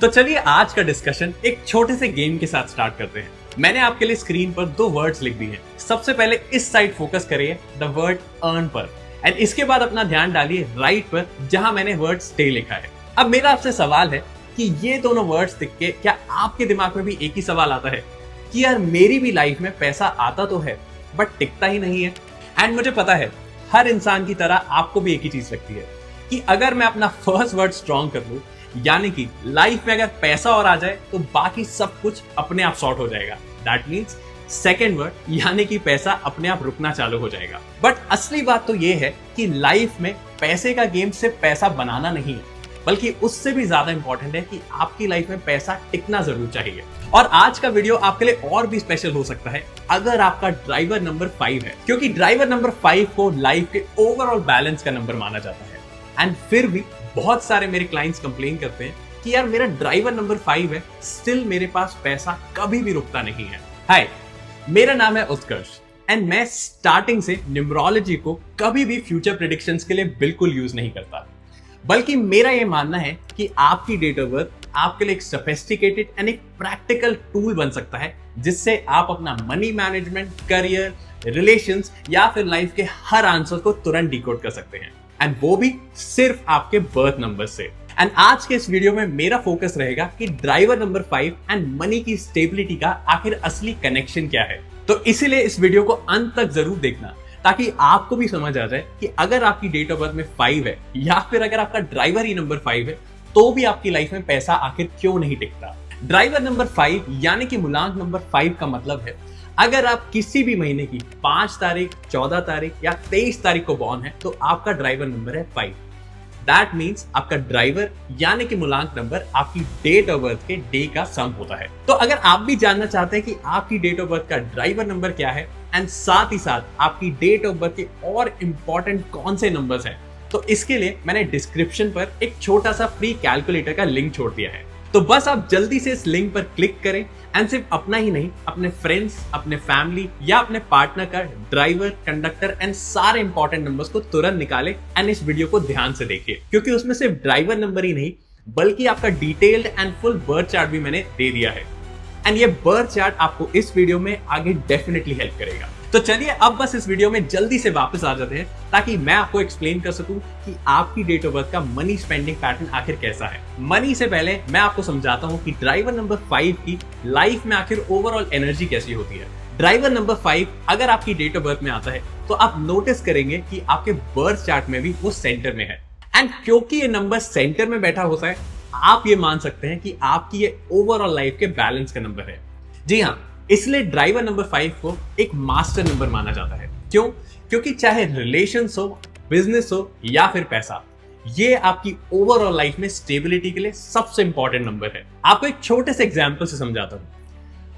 तो चलिए आज का डिस्कशन एक छोटे से गेम के साथ स्टार्ट करते हैं। मैंने आपके लिए स्क्रीन पर दो वर्ड्स लिख दिए हैं। सबसे पहले इस साइड फोकस करिए द वर्ड अर्न पर, एंड इसके बाद अपना ध्यान डालिए राइट पर जहां मैंने वर्ड स्टे लिखा है। अब मेरा आपसे सवाल है कि ये दोनों वर्ड्स दिख के क्या आपके दिमाग में भी एक ही सवाल आता है कि यार मेरी भी लाइफ में पैसा आता तो है बट टिकता ही नहीं है। एंड मुझे पता है हर इंसान की तरह आपको भी एक ही चीज लगती है कि अगर मैं अपना फर्स्ट वर्ड स्ट्रॉन्ग कर लूं, यानी कि लाइफ में अगर पैसा और आ जाए तो बाकी सब कुछ अपने आप सॉर्ट हो जाएगा। दैट मीन्स सेकेंड वर्ड यानी कि पैसा अपने आप रुकना चालू हो जाएगा। बट असली बात तो ये है कि लाइफ में पैसे का गेम सिर्फ पैसा बनाना नहीं है, बल्कि उससे भी ज्यादा इंपॉर्टेंट है कि आपकी लाइफ में पैसा टिकना जरूर चाहिए। और आज का वीडियो आपके लिए और भी स्पेशल हो सकता है अगर आपका ड्राइवर नंबर 5 है, क्योंकि ड्राइवर नंबर 5 को लाइफ के ओवरऑल बैलेंस का नंबर माना जाता है। एंड फिर भी बहुत सारे मेरे क्लाइंट्स कंप्लेन करते हैं कि यार मेरा ड्राइवर नंबर 5 है, स्टिल मेरे पास पैसा कभी भी रुकता नहीं है। हाय, मेरा नाम है उत्कर्ष एंड मैं स्टार्टिंग से न्यूमरोलॉजी को कभी भी फ्यूचर प्रेडिक्शंस के लिए बिल्कुल यूज नहीं करता, बल्कि मेरा यह मानना है कि आपकी डेट ऑफ बर्थ आपके लिए एक सोफिस्टिकेटेड एंड एक प्रैक्टिकल टूल बन सकता है जिससे आप अपना मनी मैनेजमेंट, करियर, रिलेशंस या फिर लाइफ के हर आंसर को तुरंत डिकोड कर सकते हैं, एंड वो भी सिर्फ आपके बर्थ नंबर से। एंड आज के इस वीडियो में मेरा फोकस रहेगा कि ड्राइवर नंबर 5 एंड मनी की स्टेबिलिटी का आखिर असली कनेक्शन क्या है। तो इसीलिए इस वीडियो को अंत तक जरूर देखना ताकि आपको भी समझ आ जाए कि अगर आपकी डेट ऑफ बर्थ में 5 है या फिर अगर आपका ड्राइवर ही नंबर 5 है तो भी आपकी लाइफ में पैसा आखिर क्यों नहीं टिकता। ड्राइवर नंबर 5 यानी कि मूलांक नंबर 5 का मतलब है अगर आप किसी भी महीने की 5 तारीख, 14 तारीख या 23 तारीख को बॉर्न है तो आपका ड्राइवर नंबर है 5। दैट मीन्स आपका ड्राइवर यानी कि मूलांक नंबर आपकी डेट ऑफ बर्थ के डे का सम होता है। तो अगर आप भी जानना चाहते हैं कि आपकी डेट ऑफ बर्थ का ड्राइवर नंबर क्या है एंड साथ ही साथ आपकी डेट ऑफ बर्थ के और इंपॉर्टेंट कौन से नंबर्स हैं, तो इसके लिए मैंने डिस्क्रिप्शन पर एक छोटा सा फ्री कैलकुलेटर का लिंक छोड़ दिया है। तो बस आप जल्दी से इस लिंक पर क्लिक करें एंड सिर्फ अपना ही नहीं, अपने फ्रेंड्स, अपने फैमिली या अपने पार्टनर का ड्राइवर, कंडक्टर एंड सारे इंपॉर्टेंट नंबर्स को तुरंत निकालें एंड इस वीडियो को ध्यान से देखिए, क्योंकि उसमें सिर्फ ड्राइवर नंबर ही नहीं बल्कि आपका detailed and full birth chart भी मैंने दे दिया है। एंड ये बर्थ चार्ट आपको इस वीडियो में आगे डेफिनेटली हेल्प करेगा। तो चलिए अब बस इस वीडियो में जल्दी से वापस आ जाते हैं ताकि मैं आपको एक्सप्लेन कर सकूं कि आपकी डेट ऑफ बर्थ का मनी स्पेंडिंग पैटर्न आखिर कैसा है। मनी से पहले मैं आपको समझाता हूं कि ड्राइवर नंबर 5 की लाइफ में आखिर ओवरऑल एनर्जी कैसी होती है। ड्राइवर नंबर 5 अगर आपकी डेट ऑफ बर्थ में आता है तो आप नोटिस करेंगे कि आपके बर्थ चार्ट में भी वो सेंटर में है। एंड क्योंकि ये नंबर सेंटर में बैठा होता है, आप ये मान सकते हैं कि आपकी ये ओवरऑल लाइफ के बैलेंस का नंबर है। जी हाँ, इसलिए ड्राइवर नंबर 5 को एक मास्टर नंबर माना जाता है। क्यों? क्योंकि चाहे रिलेशंस हो, बिजनेस हो या फिर पैसा, ये आपकी ओवरऑल लाइफ में स्टेबिलिटी के लिए सबसे इंपॉर्टेंट नंबर है। आपको एक छोटे से एग्जांपल से समझाता हूं।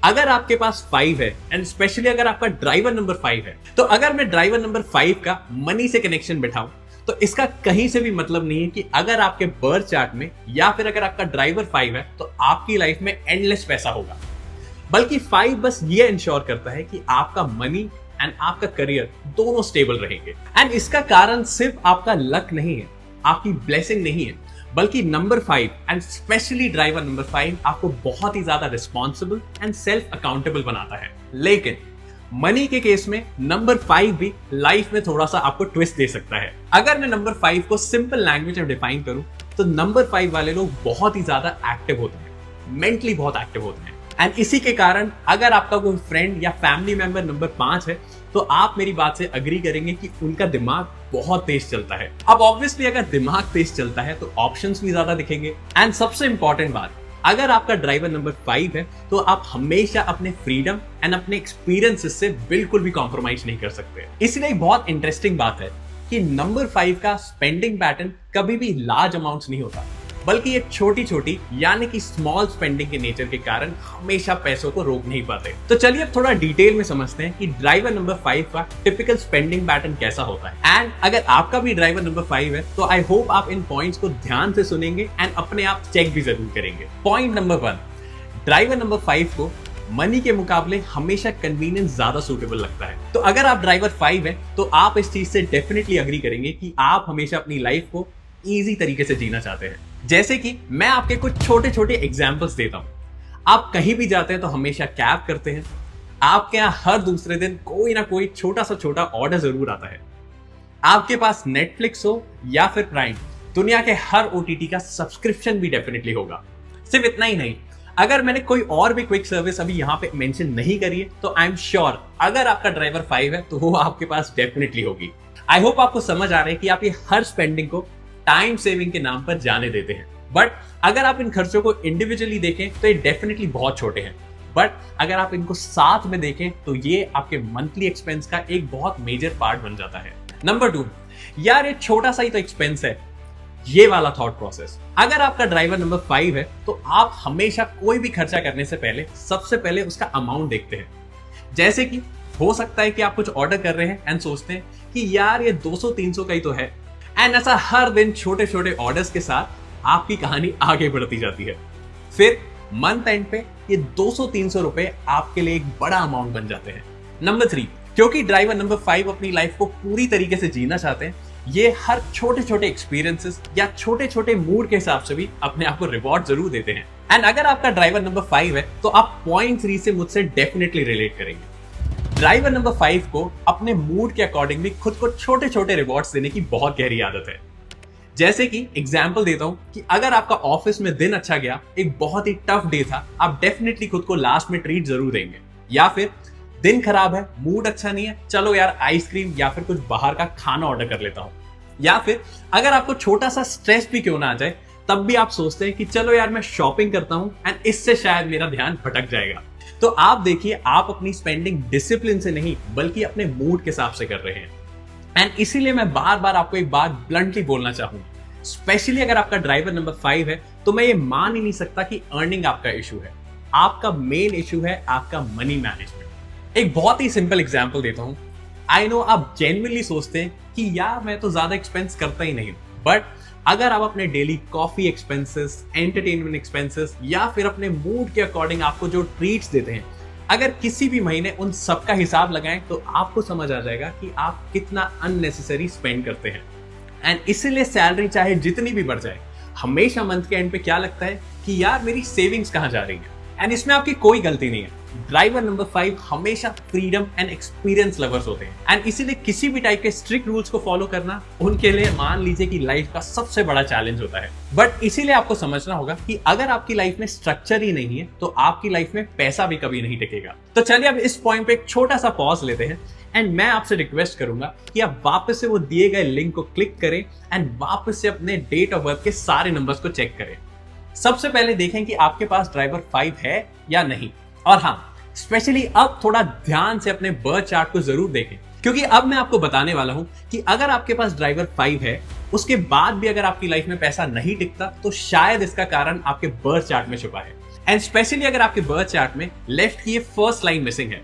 अगर आपके पास 5 है एंड स्पेशली अगर आपका ड्राइवर नंबर 5 है, तो अगर मैं ड्राइवर नंबर 5 का मनी से कनेक्शन बिठाऊं तो इसका कहीं से भी मतलब नहीं है कि अगर आपके बर्थ चार्ट में या फिर अगर आपका ड्राइवर 5 है तो आपकी लाइफ में एंडलेस पैसा होगा, बल्कि 5 बस ये इंश्योर करता है कि आपका मनी एंड आपका करियर दोनों स्टेबल रहेंगे। एंड इसका कारण सिर्फ आपका लक नहीं है, आपकी ब्लेसिंग नहीं है, बल्कि number 5 and specially driver number 5 आपको बहुत ही ज्यादा रिस्पॉन्सिबल एंड सेल्फ अकाउंटेबल बनाता है। लेकिन मनी के केस में नंबर 5 भी लाइफ में थोड़ा सा आपको ट्विस्ट दे सकता है। अगर मैं नंबर 5 को सिंपल लैंग्वेज में डिफाइन करूं तो नंबर 5 वाले लोग बहुत ही ज्यादा एक्टिव होते हैं, मेंटली बहुत एक्टिव होते हैं। एंड इसी के कारण अगर आपका कोई फ्रेंड या फैमिली मेंबर नंबर 5 है तो आप मेरी बात से अग्री करेंगे कि उनका दिमाग बहुत तेज चलता है। अब ऑब्वियसली अगर दिमाग तेज चलता है तो ऑप्शंस भी ज्यादा दिखेंगे। एंड सबसे इंपॉर्टेंट बात, अगर आपका ड्राइवर नंबर 5 है तो आप हमेशा अपने फ्रीडम एंड अपने एक्सपीरियंसेस से बिल्कुल भी कॉम्प्रोमाइज नहीं कर सकते। इसलिए एक बहुत इंटरेस्टिंग बात है कि नंबर 5 का स्पेंडिंग पैटर्न कभी भी लार्ज अमाउंट्स नहीं होता, बल्कि ये छोटी छोटी यानी कि स्मॉल स्पेंडिंग के नेचर के कारण हमेशा पैसों को रोक नहीं पाते। तो चलिए अब थोड़ा डिटेल में समझते हैं कि ड्राइवर नंबर 5 का टिपिकल स्पेंडिंग पैटर्न कैसा होता है। एंड अगर आपका भी ड्राइवर नंबर 5 है तो आई होप आप इन पॉइंट्स को ध्यान से सुनेंगे एंड अपने आप चेक भी जरूर करेंगे। पॉइंट नंबर 1, ड्राइवर नंबर 5 को मनी के मुकाबले हमेशा कन्वीनियंस ज्यादा सूटेबल लगता है। तो अगर आप ड्राइवर 5 है तो आप इस चीज से डेफिनेटली अग्री करेंगे कि आप हमेशा अपनी लाइफ को इजी तरीके से जीना चाहते हैं। जैसे कि मैं आपके कुछ छोटे छोटे एग्जाम्पल्स देता हूं। आप कहीं भी जाते हैं तो हमेशा कैब करते हैं। आपके यहाँ हर दूसरे दिन कोई ना कोई छोटा सा छोटा ऑर्डर जरूर आता है। आपके पास नेटफ्लिक्स हो या फिर प्राइम, दुनिया के हर ओटीटी का सब्सक्रिप्शन भी डेफिनेटली होगा। सिर्फ इतना ही नहीं, अगर मैंने कोई और भी क्विक सर्विस अभी यहाँ पे मेंशन नहीं करी है तो आई एम श्योर अगर आपका ड्राइवर 5 है तो वो आपके पास डेफिनेटली होगी। आई होप आपको समझ आ रहा है कि आप ये हर स्पेंडिंग को टाइम सेविंग के नाम पर जाने देते हैं, बट अगर आप इन खर्चों को इंडिविजुअली देखें तो ये डेफिनेटली बहुत छोटे हैं, बट अगर आप इनको साथ में देखें तो ये आपके मंथली एक्सपेंस का एक बहुत मेजर पार्ट बन जाता है। नंबर 2, यार ये छोटा सा ही तो एक्सपेंस है, ये वाला थॉट प्रोसेस। अगर आपका ड्राइवर नंबर 5 है तो आप हमेशा कोई भी खर्चा करने से पहले सबसे पहले उसका अमाउंट देखते हैं। जैसे कि हो सकता है कि आप कुछ ऑर्डर कर रहे हैं एंड सोचते हैं कि यार ये 200-300 का ही तो है, एंड ऐसा हर दिन छोटे छोटे ऑर्डर्स के साथ आपकी कहानी आगे बढ़ती जाती है। फिर मंथ एंड पे ये 200-300 रुपए आपके लिए एक बड़ा अमाउंट बन जाते हैं। नंबर 3, क्योंकि ड्राइवर नंबर 5 अपनी लाइफ को पूरी तरीके से जीना चाहते हैं, ये हर छोटे छोटे एक्सपीरियंसेस या छोटे छोटे मूड के हिसाब से भी अपने आप को रिवॉर्ड जरूर देते हैं। एंड अगर आपका ड्राइवर नंबर 5 है तो आप पॉइंट 3 से मुझसे डेफिनेटली रिलेट करेंगे। ड्राइवर नंबर 5 को अपने मूड के अकॉर्डिंग भी खुद को छोटे छोटे रिवॉर्ड्स देने की बहुत गहरी आदत है। जैसे कि एग्जाम्पल देता हूं कि अगर आपका ऑफिस में दिन अच्छा गया, एक बहुत ही टफ डे था, आप डेफिनेटली खुद को लास्ट में ट्रीट जरूर देंगे। या फिर दिन खराब है, मूड अच्छा नहीं है, चलो यार आइसक्रीम या फिर कुछ बाहर का खाना ऑर्डर कर लेता हूं। या फिर अगर आपको छोटा सा स्ट्रेस भी क्यों ना आ जाए, तब भी आप सोचते हैं कि चलो यार मैं शॉपिंग करता हूं एंड इससे शायद मेरा ध्यान भटक जाएगा। तो आप देखिए, आप अपनी स्पेंडिंग डिसिप्लिन से नहीं बल्कि अपने मूड के हिसाब से कर रहे हैं। एंड इसीलिए मैं बार बार आपको एक बात ब्लंटली बोलना चाहूंगा, स्पेशली अगर आपका ड्राइवर नंबर 5 है तो मैं ये मान ही नहीं सकता कि अर्निंग आपका इशू है। आपका मेन इशू है आपका मनी मैनेजमेंट। एक बहुत ही सिंपल एग्जांपल देता हूं। आई नो आप जेन्युइनली सोचते हैं कि यार मैं तो ज्यादा एक्सपेंस करता ही नहीं, बट अगर आप अपने daily coffee expenses, entertainment expenses या फिर अपने मूड के अकॉर्डिंग आपको जो ट्रीट्स देते हैं, अगर किसी भी महीने उन सब का हिसाब लगाएं तो आपको समझ आ जाएगा कि आप कितना अननेसेसरी स्पेंड करते हैं। एंड इसीलिए सैलरी चाहे जितनी भी बढ़ जाए, हमेशा मंथ के एंड पे क्या लगता है कि यार मेरी सेविंग्स कहाँ जा रही है। एंड इसमें आपकी कोई गलती नहीं है। ड्राइवर नंबर 5 हमेशा फ्रीडम एंड एक्सपीरियंस लवर्स होते हैं, एंड इसीलिए किसी भी टाइप के स्ट्रिक्ट रूल्स को फॉलो करना उनके लिए मान लीजिए कि लाइफ का सबसे बड़ा चैलेंज होता है। बट इसीलिए आपको समझना होगा कि अगर आपकी लाइफ में स्ट्रक्चर ही नहीं है तो आपकी लाइफ में पैसा भी कभी नहीं टिकेगा। तो चलिए अब इस पॉइंट पे एक छोटा सा पॉज लेते हैं, एंड मैं आपसे रिक्वेस्ट करूंगा कि आप वापस से वो दिए गए लिंक को क्लिक करें एंड वापस से अपने डेट ऑफ बर्थ के सारे नंबर्स को चेक करें। सबसे पहले देखें कि आपके पास ड्राइवर 5 है या नहीं। और हाँ, स्पेशली अब थोड़ा ध्यान से अपने बर्थ चार्ट को जरूर देखें, क्योंकि अब मैं आपको बताने वाला हूं कि अगर आपके पास ड्राइवर 5 है, उसके बाद भी अगर आपकी लाइफ में पैसा नहीं टिकता तो शायद इसका कारण आपके बर्थ चार्ट में छुपा है। एंड स्पेशली अगर आपके बर्थ चार्ट में लेफ्ट की ये फर्स्ट लाइन मिसिंग है,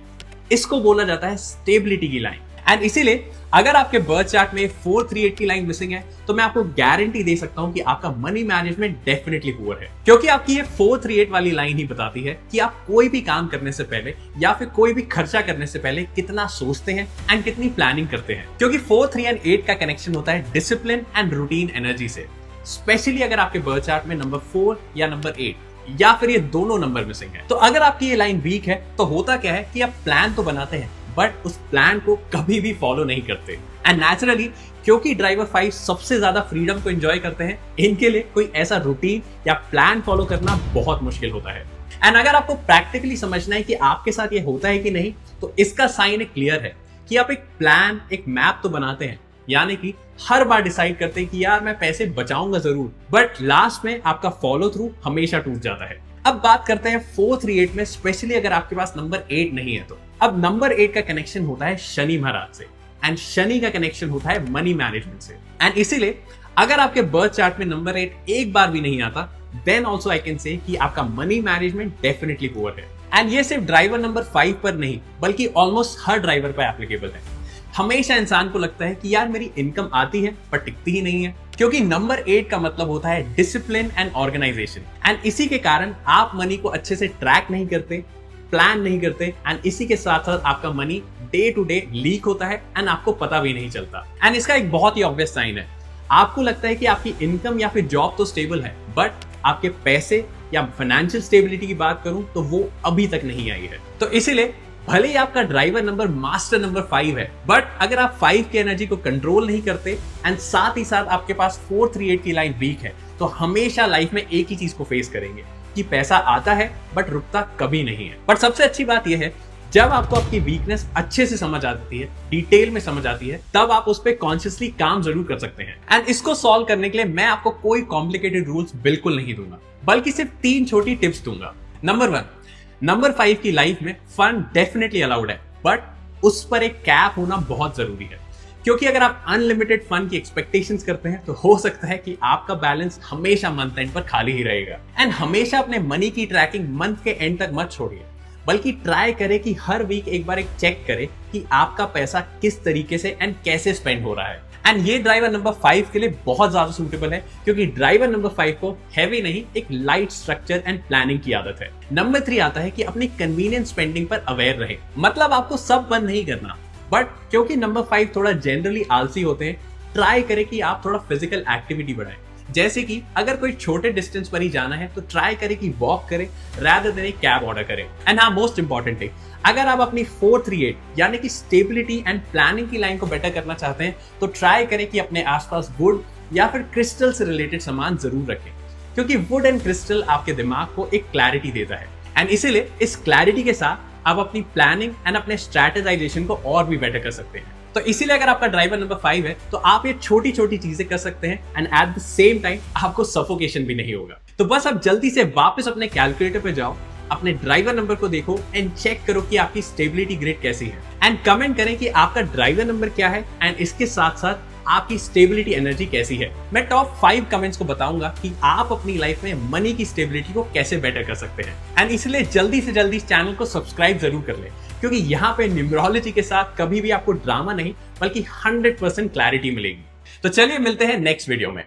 इसको बोला जाता है स्टेबिलिटी की लाइन। एंड इसीलिए अगर आपके बर्थ चार्ट में 438 की लाइन मिसिंग है तो मैं आपको गारंटी दे सकता हूं कि आपका मनी मैनेजमेंट डेफिनेटली पुअर है, क्योंकि आपकी ये 438 वाली लाइन ही बताती है कि आप कोई भी काम करने से पहले या फिर कोई भी खर्चा करने से पहले कितना सोचते हैं एंड कितनी प्लानिंग करते हैं। क्योंकि 4, 3 एंड 8 का कनेक्शन होता है डिसिप्लिन एंड रूटीन एनर्जी से। स्पेशली अगर आपके बर्थ चार्ट में नंबर 4 या नंबर 8 या फिर ये दोनों नंबर मिसिंग है, तो अगर आपकी ये लाइन वीक है तो होता क्या है कि आप प्लान तो बनाते हैं बट उस प्लान को कभी भी फॉलो नहीं करते। एंड नेचुरली क्योंकि ड्राइवर 5 सबसे ज्यादा फ्रीडम को एंजॉय करते हैं, इनके लिए कोई ऐसा रूटीन या प्लान फॉलो करना बहुत मुश्किल होता है। एंड अगर आपको प्रैक्टिकली समझना है कि आपके साथ ये होता है कि नहीं, तो इसका साइन एक क्लियर है कि आप एक प्लान, एक मैप तो बनाते हैं, यानी कि हर बार डिसाइड करते हैं कि यार मैं पैसे बचाऊंगा जरूर, बट लास्ट में आपका फॉलो थ्रू हमेशा टूट जाता है। अब बात करते हैं 438 में, स्पेशली अगर आपके पास नंबर 8 नहीं है तो। अब नंबर 8 का कनेक्शन होता है शनि महाराज से, एंड शनि का कनेक्शन होता है मनी मैनेजमेंट से। एंड इसीलिए अगर आपके बर्थ चार्ट में नंबर 8 एक बार भी नहीं आता, then also I can say कि आपका मनी मैनेजमेंट डेफिनेटली पुअर है। एंड ये सिर्फ ड्राइवर नंबर 5 पर नहीं बल्कि ऑलमोस्ट हर ड्राइवर पर एप्लीकेबल है। हमेशा इंसान को लगता है कि यार मेरी इनकम आती है पर टिकती ही नहीं है, क्योंकि नंबर 8 का मतलब होता है डिसिप्लिन एंड ऑर्गेनाइजेशन। एंड इसी के कारण आप मनी को अच्छे से ट्रैक नहीं करते, प्लान नहीं करते, एंड इसी के साथ साथ आपका money day to day leak होता है एंड आपको पता भी नहीं चलता। एंड इसका एक बहुत ही ऑब्वियस साइन है, आपको लगता है कि आपकी इनकम या फिर जॉब तो स्टेबल है, बट आपके पैसे या फाइनेंशियल स्टेबिलिटी की बात करूं तो वो अभी तक नहीं आई है। तो इसीलिए भले ही आपका ड्राइवर नंबर मास्टर नंबर 5 है, बट अगर आप 5 की एनर्जी को कंट्रोल नहीं करते एंड साथ ही साथ आपके पास 438 की लाइन वीक है, तो हमेशा लाइफ में एक ही चीज को फेस करेंगे कि पैसा आता है बट रुकता कभी नहीं है। पर सबसे अच्छी बात यह है, जब आपको आपकी वीकनेस अच्छे से समझ आती है, डिटेल में समझ आती है, तब आप उस पर कॉन्शियसली काम जरूर कर सकते हैं। एंड इसको सॉल्व करने के लिए मैं आपको कोई कॉम्प्लिकेटेड रूल्स बिल्कुल नहीं दूंगा, बल्कि सिर्फ 3 छोटी टिप्स दूंगा। नंबर 1, नंबर 5 की लाइफ में फन डेफिनेटली अलाउड है, बट उस पर एक कैप होना बहुत जरूरी है। क्योंकि अगर आप अनलिमिटेड फन की एक्सपेक्टेशंस करते हैं तो हो सकता है कि आपका बैलेंस हमेशा मंथ एंड पर खाली ही रहेगा। एंड हमेशा अपने मनी की ट्रैकिंग मंथ के एंड तक मत छोड़िए, बल्कि ट्राई करें कि हर वीक एक बार चेक करें कि आपका पैसा किस तरीके से एंड कैसे स्पेंड हो रहा है। एंड ये ड्राइवर नंबर 5 के लिए बहुत ज्यादा सूटेबल है, क्योंकि ड्राइवर नंबर 5 को हैवी नहीं, एक लाइट स्ट्रक्चर एंड प्लानिंग की आदत है। नंबर 3 आता है कि अपनी कन्वीनियंट स्पेंडिंग पर अवेयर रहे। मतलब आपको सब बंद नहीं करना, बट क्योंकि नंबर 5 थोड़ा जनरली आलसी होते हैं, ट्राई करें कि आप थोड़ा फिजिकल एक्टिविटी बढ़ाएं। जैसे कि अगर कोई छोटे डिस्टेंस पर ही जाना है तो ट्राई करें कि वॉक करें रादर देन एक कैब ऑर्डर करें। एंड हाँ, मोस्ट इंपॉर्टेंटली, अगर आप अपनी 438 यानी कि स्टेबिलिटी एंड प्लानिंग की लाइन को बेटर करना चाहते हैं तो ट्राई करें कि अपने आसपास वुड या फिर क्रिस्टल से रिलेटेड सामान जरूर रखें, क्योंकि वुड एंड क्रिस्टल आपके दिमाग को एक क्लैरिटी देता है। एंड इसीलिए इस क्लैरिटी के साथ आप अपनी प्लानिंग एंड अपने स्ट्रैटेजाइजेशन को और भी बेटर कर सकते हैं। तो इसीलिए अगर आपका ड्राइवर नंबर 5 है तो आप ये छोटी छोटी चीजें कर सकते हैं and at the same time आपको सफोकेशन भी नहीं होगा। तो बस आप जल्दी से वापस अपने कैलकुलेटर पे जाओ, अपने ड्राइवर नंबर को देखो एंड चेक करो कि आपकी स्टेबिलिटी ग्रेड कैसी है, एंड कमेंट करें कि आपका ड्राइवर नंबर क्या है एंड इसके साथ साथ आपकी स्टेबिलिटी एनर्जी कैसी है। मैं टॉप 5 कमेंट्स को बताऊंगा कि आप अपनी लाइफ में मनी की स्टेबिलिटी को कैसे बेटर कर सकते हैं। एंड इसलिए जल्दी से जल्दी इस चैनल को सब्सक्राइब जरूर कर ले, क्योंकि यहाँ पे न्यूमरोलॉजी के साथ कभी भी आपको ड्रामा नहीं बल्कि 100% क्लैरिटी मिलेगी। तो चलिए मिलते हैं नेक्स्ट वीडियो में।